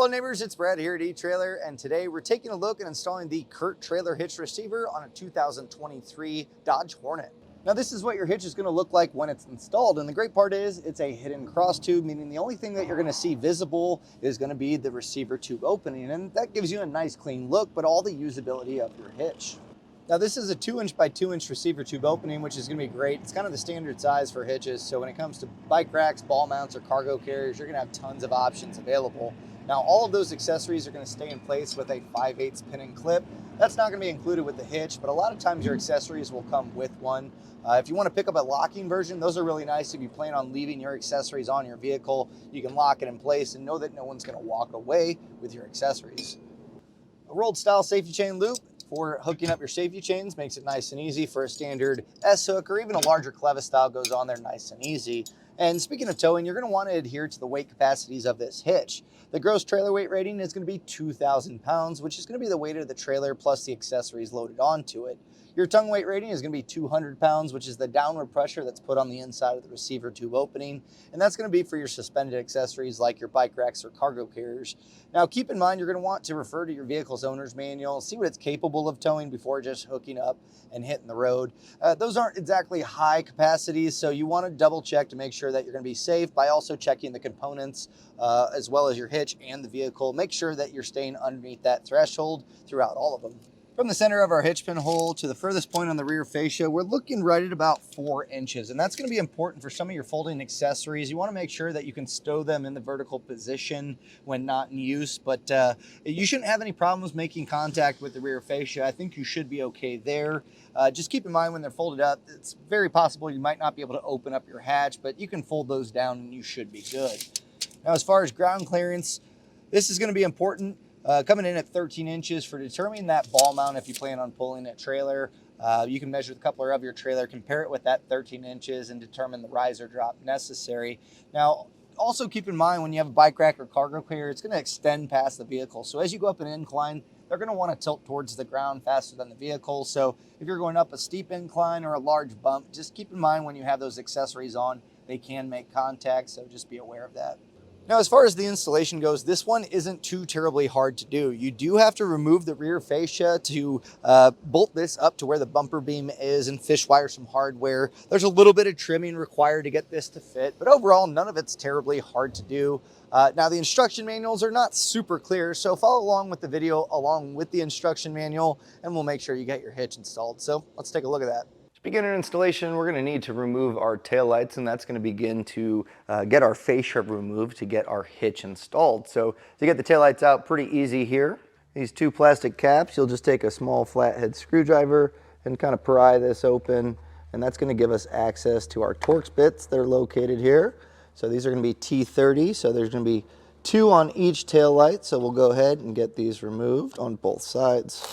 Hello neighbors, it's Brad here at eTrailer, and today we're taking a look at installing the CURT Trailer Hitch receiver on a 2023 Dodge Hornet. Now this is what your hitch is going to look like when it's installed, and the great part is it's a hidden cross tube, meaning the only thing that you're going to see visible is going to be the receiver tube opening, and that gives you a nice clean look, but all the usability of your hitch. Now this is a 2" by 2" receiver tube opening, which is going to be great. It's kind of the standard size for hitches, so when it comes to bike racks, ball mounts, or cargo carriers, you're going to have tons of options available. Now all of those accessories are going to stay in place with a 5/8 pin and clip. That's not going to be included with the hitch, but a lot of times your accessories will come with one. If you want to pick up a locking version, those are really nice. If you plan on leaving your accessories on your vehicle, you can lock it in place and know that no one's going to walk away with your accessories. A rolled style safety chain loop for hooking up your safety chains makes it nice and easy. For a standard S-hook or even a larger clevis style goes on there nice and easy. And speaking of towing, you're going to want to adhere to the weight capacities of this hitch. The gross trailer weight rating is going to be 2,000 pounds, which is going to be the weight of the trailer plus the accessories loaded onto it. Your tongue weight rating is going to be 200 pounds, which is the downward pressure that's put on the inside of the receiver tube opening. And that's going to be for your suspended accessories like your bike racks or cargo carriers. Now, keep in mind, you're going to want to refer to your vehicle's owner's manual, see what it's capable of towing before just hooking up and hitting the road. Those aren't exactly high capacities, so you want to double check to make sure that you're going to be safe by also checking the components as well as your hitch and the vehicle. Make sure that you're staying underneath that threshold throughout all of them. From the center of our hitch pin hole to the furthest point on the rear fascia, we're looking right at about 4 inches. And that's going to be important for some of your folding accessories. You want to make sure that you can stow them in the vertical position when not in use. But you shouldn't have any problems making contact with the rear fascia. I think you should be okay there. Just keep in mind when they're folded up, it's very possible you might not be able to open up your hatch, but you can fold those down and you should be good. Now, as far as ground clearance, this is going to be important. Coming in at 13 inches for determining that ball mount if you plan on pulling a trailer. You can measure the coupler of your trailer, compare it with that 13 inches, and determine the rise or drop necessary. Now, also keep in mind when you have a bike rack or cargo carrier, it's going to extend past the vehicle. So as you go up an incline, they're going to want to tilt towards the ground faster than the vehicle. So if you're going up a steep incline or a large bump, just keep in mind when you have those accessories on, they can make contact, so just be aware of that. Now, as far as the installation goes, this one isn't too terribly hard to do. You do have to remove the rear fascia to bolt this up to where the bumper beam is and fish wire some hardware. There's a little bit of trimming required to get this to fit, but overall, none of it's terribly hard to do. Now, the instruction manuals are not super clear, so follow along with the video along with the instruction manual, and we'll make sure you get your hitch installed. So let's take a look at that. To begin our installation, we're going to need to remove our taillights, and that's going to begin to get our fascia removed to get our hitch installed. So to get the taillights out, pretty easy here. These 2 plastic caps, you'll just take a small flathead screwdriver and kind of pry this open, and that's going to give us access to our Torx bits. They're located here. So these are going to be T30, so there's going to be 2 on each taillight. So we'll go ahead and get these removed on both sides.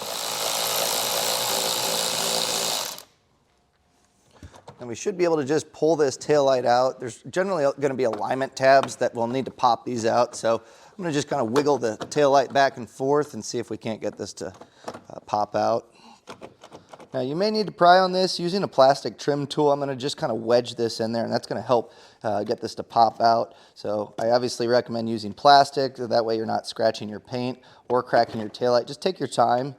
And we should be able to just pull this taillight out. There's generally going to be alignment tabs that we'll need to pop these out. So I'm going to just kind of wiggle the taillight back and forth and see if we can't get this to pop out. Now you may need to pry on this using a plastic trim tool. I'm going to just kind of wedge this in there, and that's going to help get this to pop out. So I obviously recommend using plastic. That way you're not scratching your paint or cracking your taillight. Just take your time.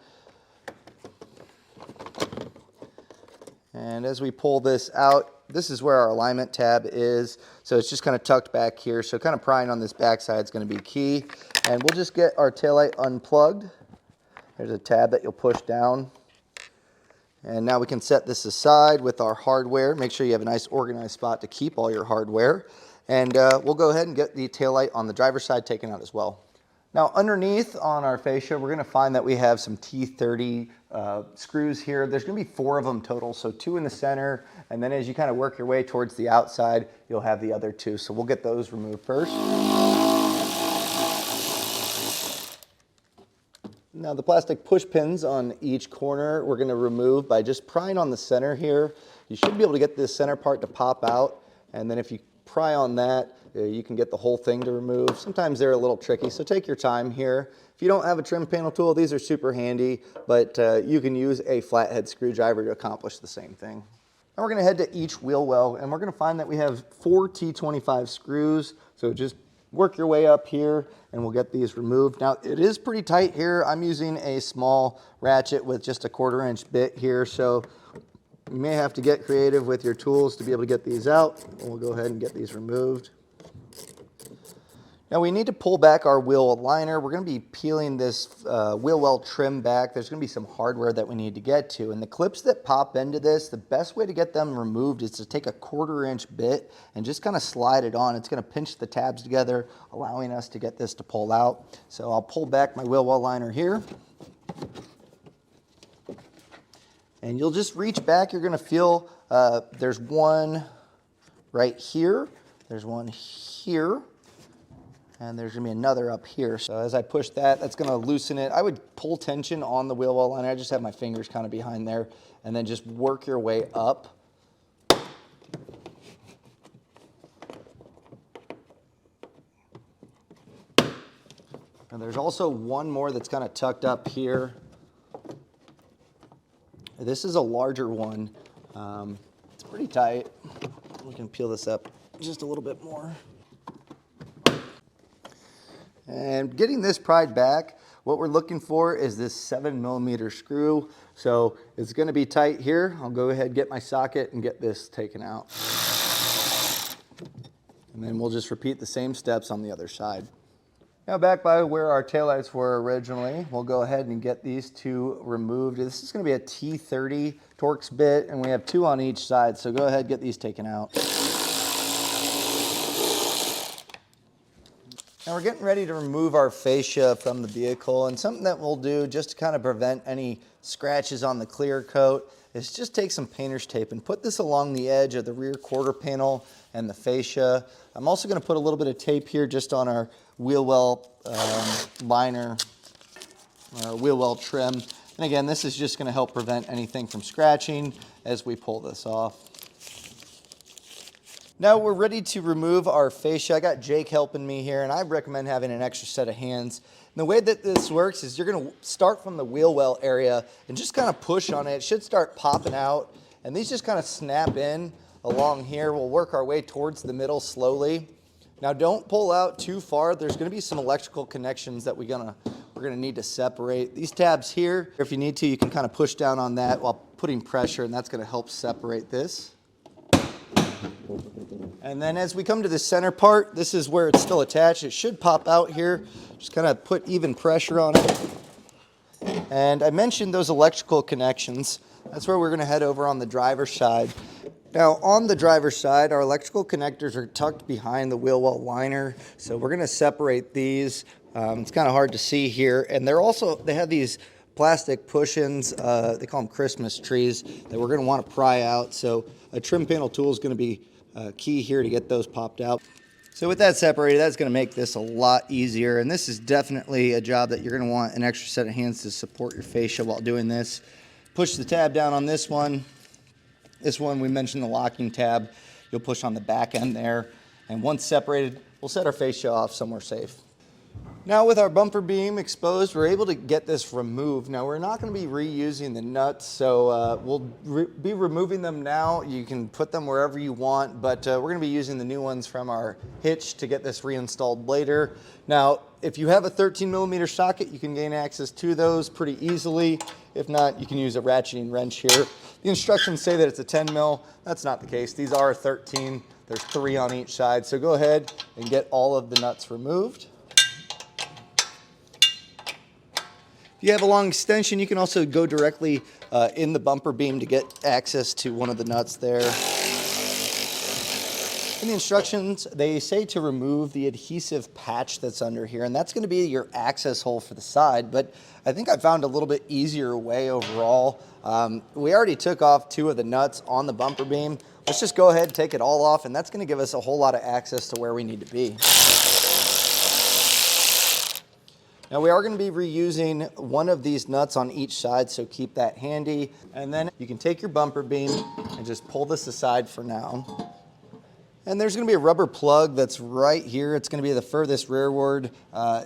And as we pull this out, this is where our alignment tab is. So it's just kind of tucked back here. So kind of prying on this backside is going to be key. And we'll just get our taillight unplugged. There's a tab that you'll push down. And now we can set this aside with our hardware. Make sure you have a nice organized spot to keep all your hardware. And we'll go ahead and get the taillight on the driver's side taken out as well. Now underneath on our fascia, we're going to find that we have some T30 screws here. There's going to be 4 of them total, so 2 in the center, and then as you kind of work your way towards the outside, you'll have the other 2. So we'll get those removed first. Now the plastic push pins on each corner we're going to remove by just prying on the center here. You should be able to get this center part to pop out, and then if you pry on that, you can get the whole thing to remove. Sometimes they're a little tricky, so take your time here. If you don't have a trim panel tool, these are super handy, but you can use a flathead screwdriver to accomplish the same thing. Now we're going to head to each wheel well, and we're going to find that we have 4 T25 screws. So just Work your way up here and we'll get these removed. Now it is pretty tight here. I'm using a small ratchet with just a 1/4 inch bit here, so you may have to get creative with your tools to be able to get these out. We'll go ahead and get these removed. Now we need to pull back our wheel liner. We're going to be peeling this wheel well trim back. There's going to be some hardware that we need to get to. And the clips that pop into this, the best way to get them removed is to take a 1/4 inch bit and just kind of slide it on. It's going to pinch the tabs together, allowing us to get this to pull out. So I'll pull back my wheel well liner here. And you'll just reach back. You're going to feel there's one right here. There's one here. And there's going to be another up here. So as I push that, that's going to loosen it. I would pull tension on the wheel well liner. I just have my fingers kind of behind there. And then just work your way up. And there's also one more that's kind of tucked up here. This is a larger one. It's pretty tight. We can peel this up just a little bit more. And getting this pried back, what we're looking for is this 7mm screw. So it's going to be tight here. I'll go ahead and get my socket and get this taken out. And then we'll just repeat the same steps on the other side. Now back by where our taillights were originally, we'll go ahead and get these two removed. This is going to be a T30 Torx bit, and we have 2 on each side. So go ahead and get these taken out. Now we're getting ready to remove our fascia from the vehicle, and something that we'll do just to kind of prevent any scratches on the clear coat is just take some painter's tape and put this along the edge of the rear quarter panel and the fascia. I'm also going to put a little bit of tape here just on our wheel well liner, our wheel well trim. And again, this is just going to help prevent anything from scratching as we pull this off. Now we're ready to remove our fascia. I got Jake helping me here, and I recommend having an extra set of hands. And the way that this works is you're going to start from the wheel well area and just kind of push on it. It should start popping out, and these just kind of snap in along here. We'll work our way towards the middle slowly. Now don't pull out too far. There's going to be some electrical connections that we're going to need to separate. These tabs here, if you need to, you can kind of push down on that while putting pressure, and that's going to help separate this. And then as we come to the center part, this is where it's still attached. It should pop out here. Just kind of put even pressure on it. And I mentioned those electrical connections. That's where we're going to head over on the driver's side. Now on the driver's side, our electrical connectors are tucked behind the wheel well liner. So we're going to separate these. It's kind of hard to see here. And they have these plastic push-ins, they call them Christmas trees, that we're going to want to pry out. So a trim panel tool is going to be key here to get those popped out. So with that separated, that's going to make this a lot easier. And this is definitely a job that you're going to want an extra set of hands to support your fascia while doing this. Push the tab down on this one. This one, we mentioned the locking tab. You'll push on the back end there. And once separated, we'll set our fascia off somewhere safe. Now with our bumper beam exposed, we're able to get this removed. Now we're not going to be reusing the nuts, so we'll be removing them now. You can put them wherever you want, but we're going to be using the new ones from our hitch to get this reinstalled later. Now, if you have a 13mm socket, you can gain access to those pretty easily. If not, you can use a ratcheting wrench here. The instructions say that it's a 10mm. That's not the case. These are 13. There's 3 on each side, so go ahead and get all of the nuts removed. If you have a long extension, you can also go directly in the bumper beam to get access to one of the nuts there. In the instructions, they say to remove the adhesive patch that's under here, and that's going to be your access hole for the side, but I think I found a little bit easier way overall. We already took off 2 of the nuts on the bumper beam. Let's just go ahead and take it all off, and that's going to give us a whole lot of access to where we need to be. Now we are going to be reusing one of these nuts on each side, so keep that handy. And then you can take your bumper beam and just pull this aside for now. And there's going to be a rubber plug that's right here. It's going to be the furthest rearward.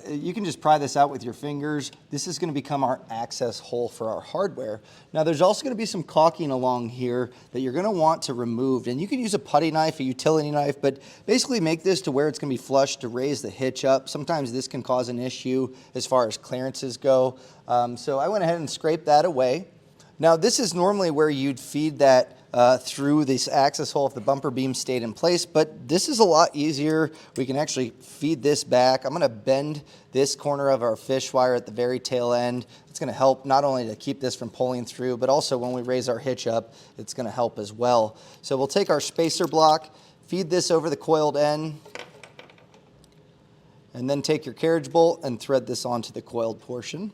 You can just pry this out with your fingers. This is going to become our access hole for our hardware. Now there's also going to be some caulking along here that you're going to want to remove. And you can use a putty knife, a utility knife, but basically make this to where it's going to be flush to raise the hitch up. Sometimes this can cause an issue as far as clearances go. So I went ahead and scraped that away. Now this is normally where you'd feed that through this access hole if the bumper beam stayed in place, but this is a lot easier. We can actually feed this back. I'm going to bend this corner of our fish wire at the very tail end. It's going to help not only to keep this from pulling through, but also when we raise our hitch up, it's going to help as well. So we'll take our spacer block, feed this over the coiled end, and then take your carriage bolt and thread this onto the coiled portion.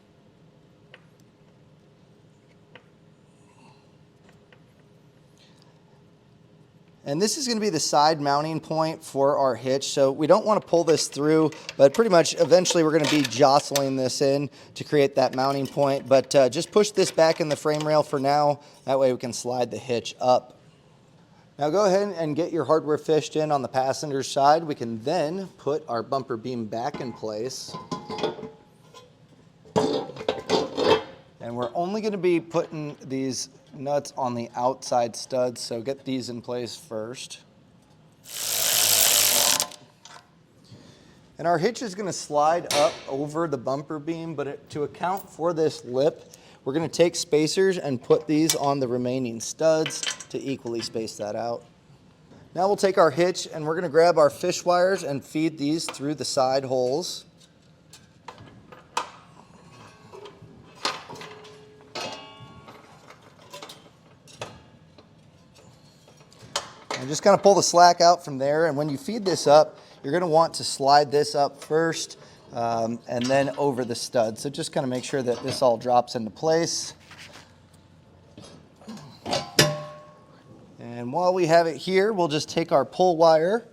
And this is going to be the side mounting point for our hitch. So we don't want to pull this through, but pretty much eventually we're going to be jostling this in to create that mounting point. But just push this back in the frame rail for now. That way we can slide the hitch up. Now go ahead and get your hardware fished in on the passenger side. We can then put our bumper beam back in place. And we're only going to be putting these nuts on the outside studs, so get these in place first. And our hitch is going to slide up over the bumper beam, but to account for this lip, we're going to take spacers and put these on the remaining studs to equally space that out. Now we'll take our hitch and we're going to grab our fish wires and feed these through the side holes. And just kind of pull the slack out from there, and when you feed this up, you're going to want to slide this up first and then over the stud. So just kind of make sure that this all drops into place. And while we have it here, we'll just take our pull wire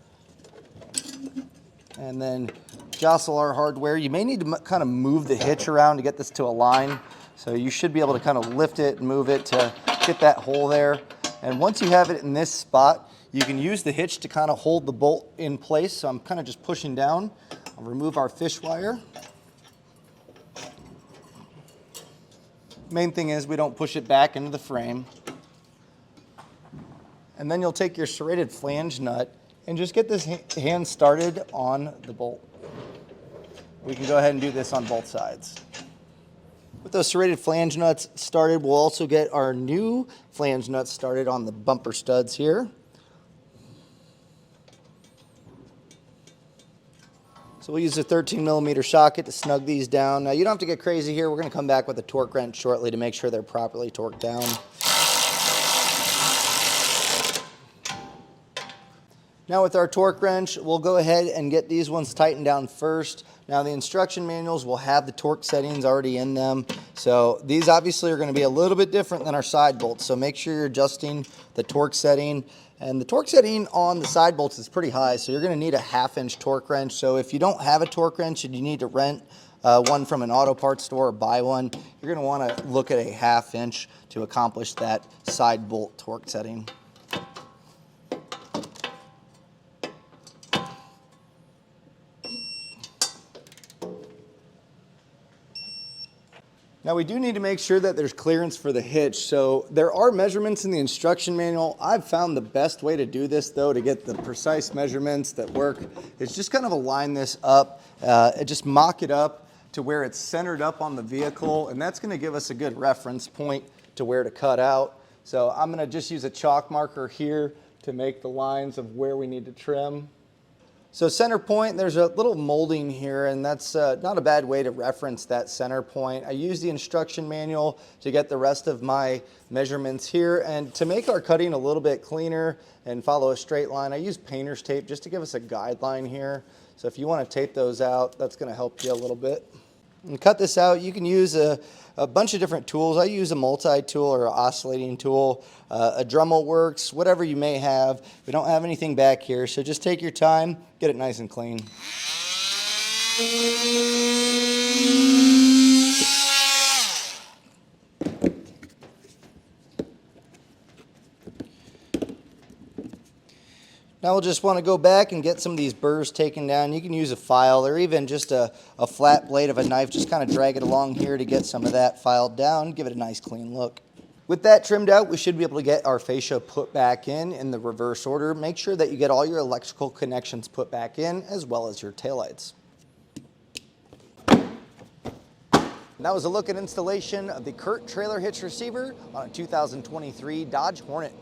and then jostle our hardware. You may need to kind of move the hitch around to get this to align. So you should be able to kind of lift it and move it to get that hole there. And once you have it in this spot, you can use the hitch to kind of hold the bolt in place. So I'm kind of just pushing down. I'll remove our fish wire. Main thing is we don't push it back into the frame. And then you'll take your serrated flange nut and just get this hand started on the bolt. We can go ahead and do this on both sides. With those serrated flange nuts started, we'll also get our new flange nuts started on the bumper studs here. So we'll use a 13mm socket to snug these down. Now you don't have to get crazy here. We're going to come back with a torque wrench shortly to make sure they're properly torqued down. Now with our torque wrench, we'll go ahead and get these ones tightened down first. Now the instruction manuals will have the torque settings already in them. So these obviously are going to be a little bit different than our side bolts. So make sure you're adjusting the torque setting. And the torque setting on the side bolts is pretty high, so you're going to need a 1/2-inch torque wrench. So if you don't have a torque wrench and you need to rent one from an auto parts store or buy one, you're going to want to look at a 1/2 inch to accomplish that side bolt torque setting. Now we do need to make sure that there's clearance for the hitch. So there are measurements in the instruction manual. I've found the best way to do this though, to get the precise measurements that work, is just kind of align this up, just mock it up to where it's centered up on the vehicle, and that's gonna give us a good reference point to where to cut out. So I'm gonna just use a chalk marker here to make the lines of where we need to trim. So center point, there's a little molding here, and that's not a bad way to reference that center point. I use the instruction manual to get the rest of my measurements here, and to make our cutting a little bit cleaner and follow a straight line, I use painter's tape just to give us a guideline here. So if you want to tape those out, that's going to help you a little bit. And cut this out, you can use a bunch of different tools. I use a multi-tool or an oscillating tool. A Dremel works, whatever you may have. We don't have anything back here, so just take your time, get it nice and clean. Now we'll just want to go back and get some of these burrs taken down. You can use a file or even just a flat blade of a knife. Just kind of drag it along here to get some of that filed down, give it a nice clean look. With that trimmed out, we should be able to get our fascia put back in the reverse order. Make sure that you get all your electrical connections put back in, as well as your taillights. And that was a look at installation of the CURT Trailer Hitch receiver on a 2023 Dodge Hornet.